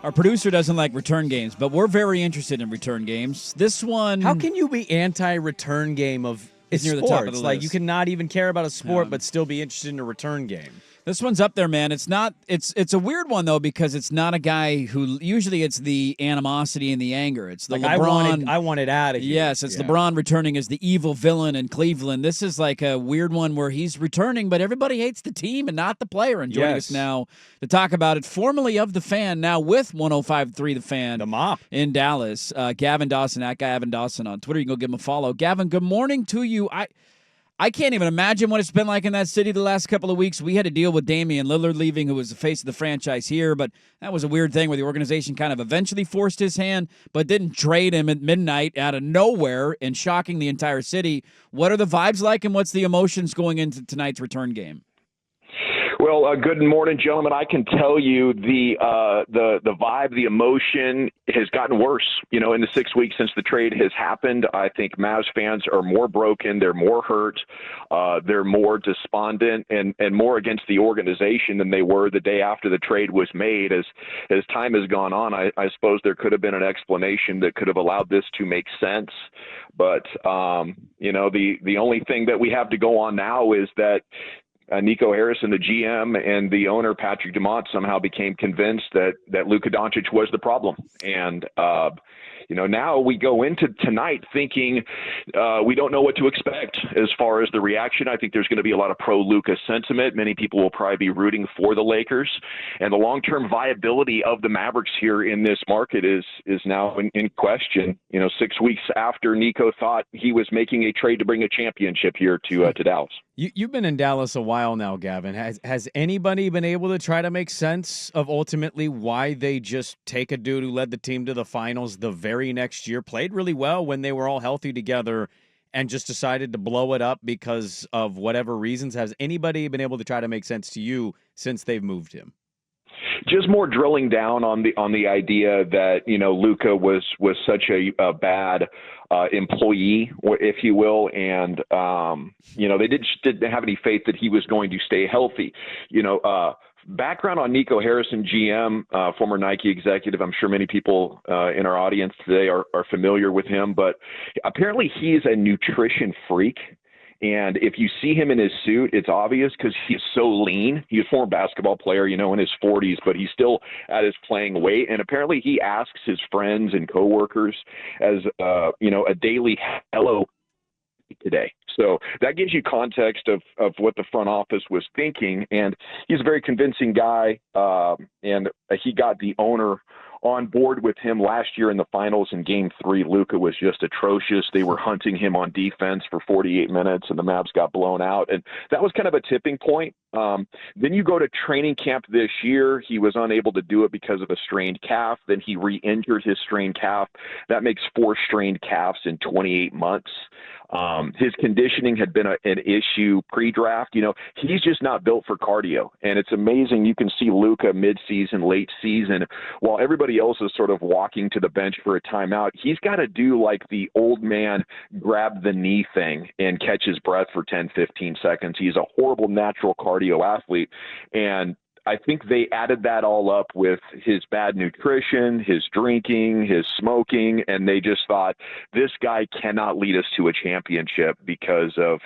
Our producer doesn't like return games, but we're very interested in return games. This one... How can you be anti-return game of It's near the sports? top of the Like, list. you cannot even care about a sport Yeah. but still be interested in a return game. This one's up there, man. It's not. It's a weird one though because it's not a guy who usually it's the animosity and the anger. It's the Like, LeBron. I want it out of here. Yes, it's Yeah. LeBron returning as the evil villain in Cleveland. This is like a weird one where he's returning, but everybody hates the team and not the player. And joining us Yes. now to talk about it, formerly of The Fan, now with 105.3 The Fan. The mop. In Dallas. Gavin Dawson, at Gavin Dawson on Twitter. You can go give him a follow. Gavin, good morning to you. I can't even imagine what it's been like in that city the last couple of weeks. We had to deal with Damian Lillard leaving, who was the face of the franchise here, but that was a weird thing where the organization kind of eventually forced his hand, but didn't trade him at midnight out of nowhere and shocking the entire city. What are the vibes like, and what's the emotions going into tonight's return game? Well, good morning, gentlemen. I can tell you the vibe, the emotion has gotten worse. In the 6 weeks since the trade has happened, I think Mavs fans are more broken. They're more hurt. They're more despondent and more against the organization than they were the day after the trade was made. As time has gone on, I suppose there could have been an explanation that could have allowed this to make sense. But, the only thing that we have to go on now is that Nico Harrison, the GM, and the owner, Patrick Dumont, somehow became convinced that Luka Doncic was the problem. And, now we go into tonight thinking we don't know what to expect as far as the reaction. I think there's going to be a lot of pro-Luka sentiment. Many people will probably be rooting for the Lakers. And the long-term viability of the Mavericks here in this market is now in question, 6 weeks after Nico thought he was making a trade to bring a championship here to Dallas. You've been in Dallas a while now, Gavin. Has anybody been able to try to make sense of ultimately why they just take a dude who led the team to the finals the very next year, played really well when they were all healthy together, and just decided to blow it up because of whatever reasons? Has anybody been able to try to make sense to you since they've moved him? Just more drilling down on the idea that Luka was such a bad employee, if you will, and they didn't have any faith that he was going to stay healthy. Background on Nico Harrison, GM, former Nike executive. I'm sure many people in our audience today are familiar with him, but apparently he's a nutrition freak. And if you see him in his suit, it's obvious because he's so lean. He's a former basketball player, in his 40s, but he's still at his playing weight. And apparently he asks his friends and coworkers as, a daily hello today. So that gives you context of what the front office was thinking. And he's a very convincing guy. And he got the owner on board with him last year in the finals. In Game 3, Luka was just atrocious. They were hunting him on defense for 48 minutes, and the Mavs got blown out. And that was kind of a tipping point. Then you go to training camp this year. He was unable to do it because of a strained calf. Then he re-injured his strained calf. That makes 4 strained calves in 28 months. His conditioning had been an issue pre-draft. He's just not built for cardio. And it's amazing. You can see Luka mid-season, late season, while everybody else is sort of walking to the bench for a timeout. He's got to do like the old man grab the knee thing and catch his breath for 10, 15 seconds. He's a horrible natural cardio athlete. And I think they added that all up with his bad nutrition, his drinking, his smoking, and they just thought this guy cannot lead us to a championship because of,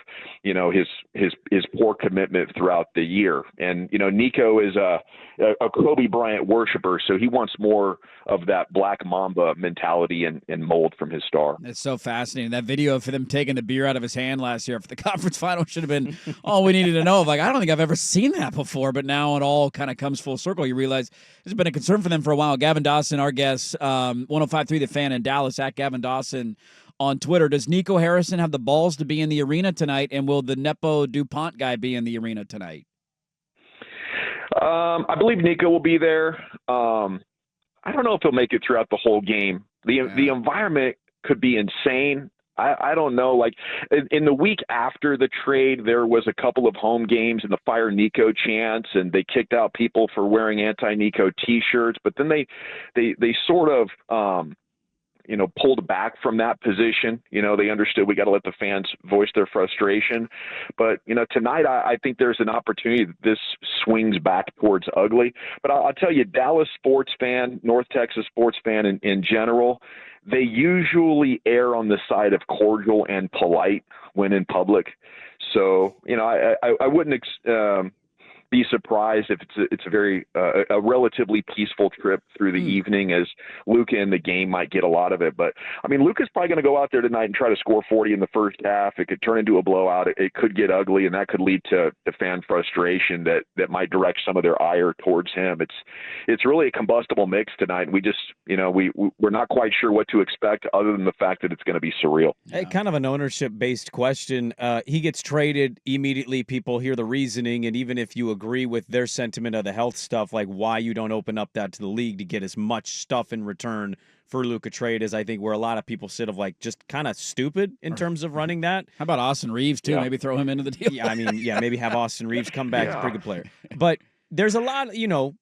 his poor commitment throughout the year. And, Nico is a Kobe Bryant worshiper, so he wants more of that Black Mamba mentality and mold from his star. It's so fascinating. That video for them taking the beer out of his hand last year for the conference final should have been all we needed to know. Like, I don't think I've ever seen that before, but now it all kind of comes full circle. You realize this has been a concern for them for a while. Gavin Dawson, our guest, 105.3 The Fan in Dallas, at Gavin Dawson on Twitter. Does Nico Harrison have the balls to be in the arena tonight, and will the Nepo DuPont guy be in the arena tonight? I believe Nico will be there. I don't know if he'll make it throughout the whole game. The environment could be insane. I don't know. Like in the week after the trade, there was a couple of home games and the Fire Nico chants, and they kicked out people for wearing anti-Nico T-shirts. But then they sort of pulled back from that position. They understood we got to let the fans voice their frustration. But, tonight I think there's an opportunity that this swings back towards ugly. But I'll tell you, Dallas sports fan, North Texas sports fan in general, they usually err on the side of cordial and polite when in public. So, I wouldn't be surprised if it's a very a relatively peaceful trip through the evening, as Luka in the game might get a lot of it. But Luka's probably going to go out there tonight and try to score 40 in the first half. It could turn into a blowout. It could get ugly, and that could lead to fan frustration that might direct some of their ire towards him. It's really a combustible mix tonight. We just we're not quite sure what to expect, other than the fact that it's going to be surreal. Hey, kind of an ownership based question. He gets traded immediately. People hear the reasoning, and even if you agree with their sentiment of the health stuff, like why you don't open up that to the league to get as much stuff in return for Luka trade is, I think, where a lot of people sit of like just kind of stupid in terms of running that. How about Austin Reeves too? Yeah. Maybe throw him into the deal. Maybe have Austin Reeves come back. He's a pretty good player. But there's a lot,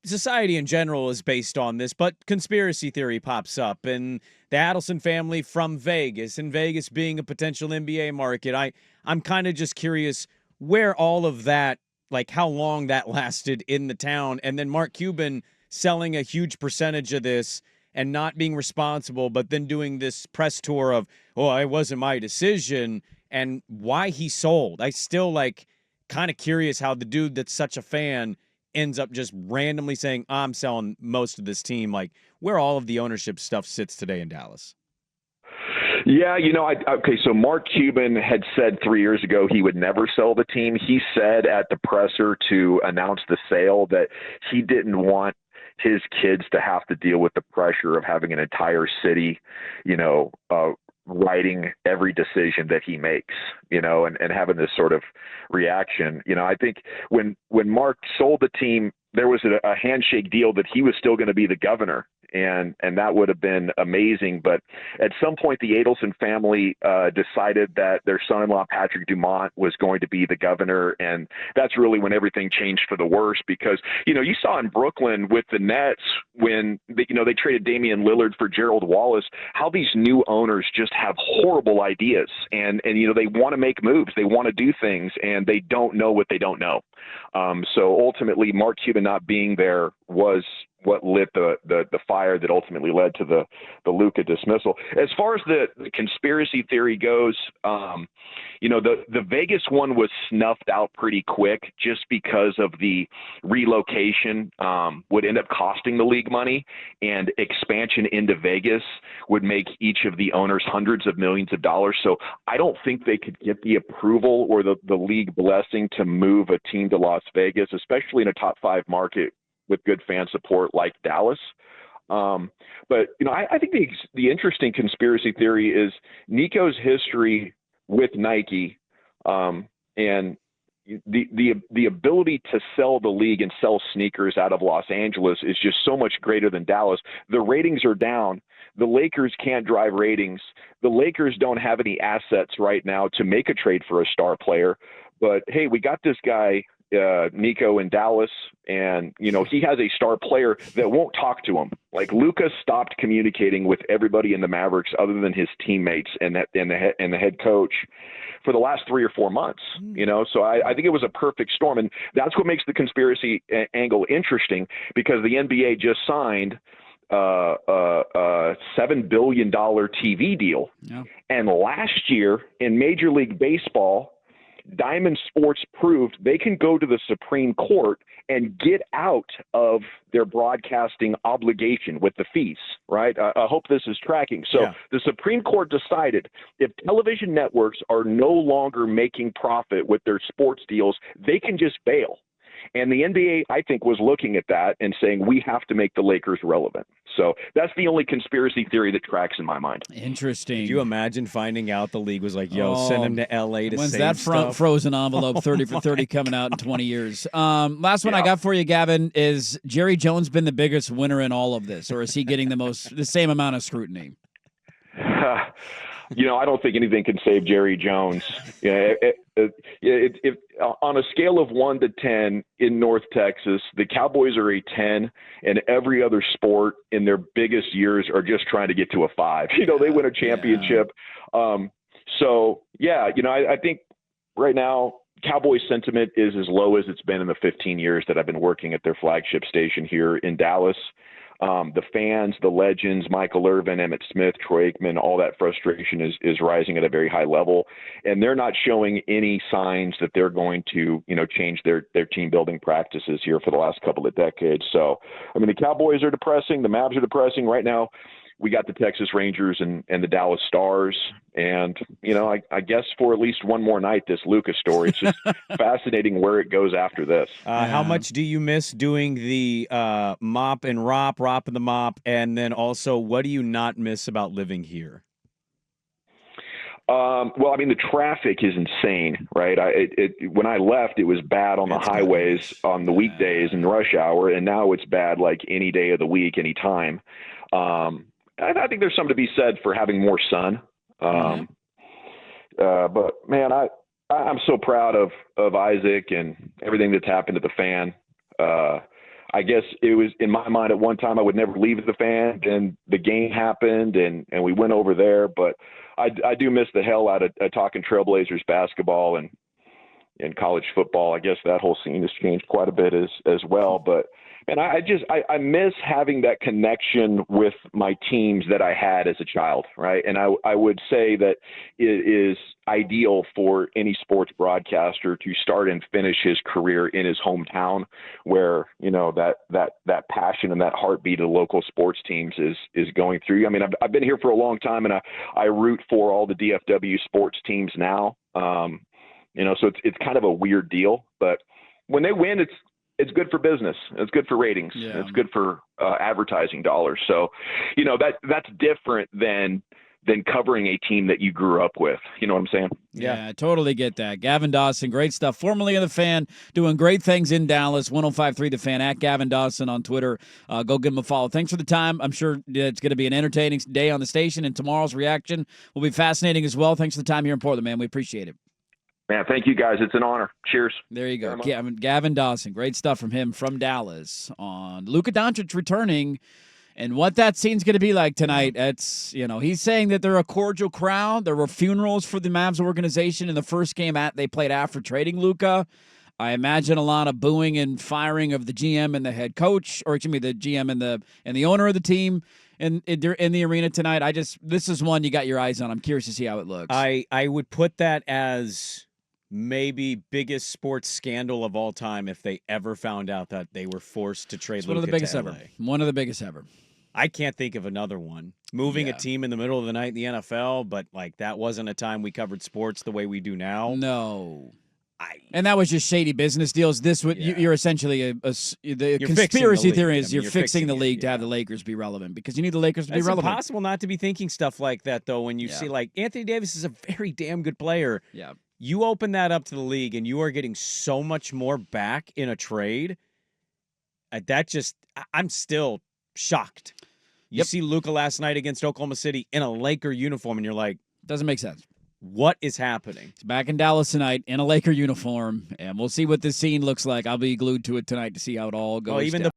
society in general is based on this, but conspiracy theory pops up, and the Adelson family from Vegas, and Vegas being a potential NBA market. I'm kind of just curious where all of that, like how long that lasted in the town, and then Mark Cuban selling a huge percentage of this and not being responsible, but then doing this press tour of, it wasn't my decision, and why he sold. I still kind of curious how the dude that's such a fan ends up just randomly saying, I'm selling most of this team, like where all of the ownership stuff sits today in Dallas. Yeah, so Mark Cuban had said 3 years ago he would never sell the team. He said at the presser to announce the sale that he didn't want his kids to have to deal with the pressure of having an entire city, writing every decision that he makes, and having this sort of reaction. I think when Mark sold the team, there was a handshake deal that he was still going to be the governor. And that would have been amazing. But at some point, the Adelson family decided that their son-in-law, Patrick Dumont, was going to be the governor. And that's really when everything changed for the worse, because, you saw in Brooklyn with the Nets when, they traded Damian Lillard for Gerald Wallace, how these new owners just have horrible ideas. And they want to make moves. They want to do things, and they don't know what they don't know. So ultimately, Mark Cuban not being there was what lit the fire that ultimately led to the Luka dismissal. As far as the conspiracy theory goes, the Vegas one was snuffed out pretty quick just because of the relocation would end up costing the league money, and expansion into Vegas would make each of the owners hundreds of millions of dollars. So I don't think they could get the approval or the league blessing to move a team to Las Vegas, especially in a top 5 market with good fan support like Dallas. But, I think the interesting conspiracy theory is Nico's history with Nike, and the ability to sell the league and sell sneakers out of Los Angeles is just so much greater than Dallas. The ratings are down. The Lakers can't drive ratings. The Lakers don't have any assets right now to make a trade for a star player. But, hey, we got this guy, Nico in Dallas, and he has a star player that won't talk to him. Like, Luka stopped communicating with everybody in the Mavericks other than his teammates and the head coach for the last 3 or 4 months. So I think it was a perfect storm, and that's what makes the conspiracy angle interesting, because the NBA just signed a $7 billion TV deal, and last year in Major League Baseball, Diamond Sports proved they can go to the Supreme Court and get out of their broadcasting obligation with the fees, right? I hope this is tracking. So the Supreme Court decided if television networks are no longer making profit with their sports deals, they can just bail. And the NBA, I think, was looking at that and saying, we have to make the Lakers relevant. So that's the only conspiracy theory that tracks in my mind. Interesting. Could you imagine finding out the league was like, send him to L.A. to when's save that stuff? frozen envelope 30 for 30 coming out in 20 years? Last one I got for you, Gavin, is Jerry Jones been the biggest winner in all of this, or is he getting the same amount of scrutiny? I don't think anything can save Jerry Jones. If on a scale of 1 to 10 in North Texas, the Cowboys are a 10, and every other sport in their biggest years are just trying to get to a 5. They win a championship. I think right now Cowboys sentiment is as low as it's been in the 15 years that I've been working at their flagship station here in Dallas. The fans, the legends, Michael Irvin, Emmitt Smith, Troy Aikman, all that frustration is rising at a very high level, and they're not showing any signs that they're going to, change their team building practices here for the last couple of decades. So, the Cowboys are depressing, the Mavs are depressing right now. We got the Texas Rangers and the Dallas Stars. And, I guess for at least one more night, this Luka story, it's just fascinating where it goes after this. How much do you miss doing the mop and rop and the mop? And then also, what do you not miss about living here? The traffic is insane, right? When I left, it was bad on the highways on the weekdays and rush hour, and now it's bad like any day of the week, any time. I think there's something to be said for having more sun. But man, I'm so proud of Isaac and everything that's happened to the fan. I guess it was in my mind at one time I would never leave the fan, and the game happened and we went over there. But I do miss the hell out of talking Trailblazers basketball and college football. I guess that whole scene has changed quite a bit as well. But and I miss having that connection with my teams that I had as a child, right? And I would say that it is ideal for any sports broadcaster to start and finish his career in his hometown, where that passion and that heartbeat of local sports teams is going through. I've been here for a long time, and I root for all the DFW sports teams now. So it's kind of a weird deal, but when they win, it's good for business. It's good for ratings. Yeah. It's good for advertising dollars. So, that's different than covering a team that you grew up with. You know what I'm saying? Yeah, I totally get that. Gavin Dawson, great stuff. Formerly of The Fan, doing great things in Dallas. 105.3 The Fan, at Gavin Dawson on Twitter. Go give him a follow. Thanks for the time. I'm sure it's going to be an entertaining day on the station, and tomorrow's reaction will be fascinating as well. Thanks for the time here in Portland, man. We appreciate it. Man, thank you guys. It's an honor. Cheers. There you go. Gavin Dawson. Great stuff from him from Dallas on Luka Doncic returning and what that scene's going to be like tonight. It's, he's saying that they're a cordial crowd. There were funerals for the Mavs organization in the first game they played after trading Luka. I imagine a lot of booing and firing of the GM and the head coach, or excuse me, the GM and the owner of the team in the arena tonight. This is one you got your eyes on. I'm curious to see how it looks. I would put that as maybe biggest sports scandal of all time if they ever found out that they were forced to trade Luka to LA. One of the biggest ever. I can't think of another one. Moving a team in the middle of the night in the NFL, but that wasn't a time we covered sports the way we do now. No. And that was just shady business deals. You're essentially the conspiracy theory is you're fixing the league to have the Lakers be relevant, because you need the Lakers to be relevant. It's impossible not to be thinking stuff like that, though, when you see Anthony Davis is a very damn good player. Yeah. You open that up to the league, and you are getting so much more back in a trade. I'm still shocked. You see Luka last night against Oklahoma City in a Laker uniform, and you're like, doesn't make sense. What is happening? He's back in Dallas tonight in a Laker uniform, and we'll see what this scene looks like. I'll be glued to it tonight to see how it all goes down.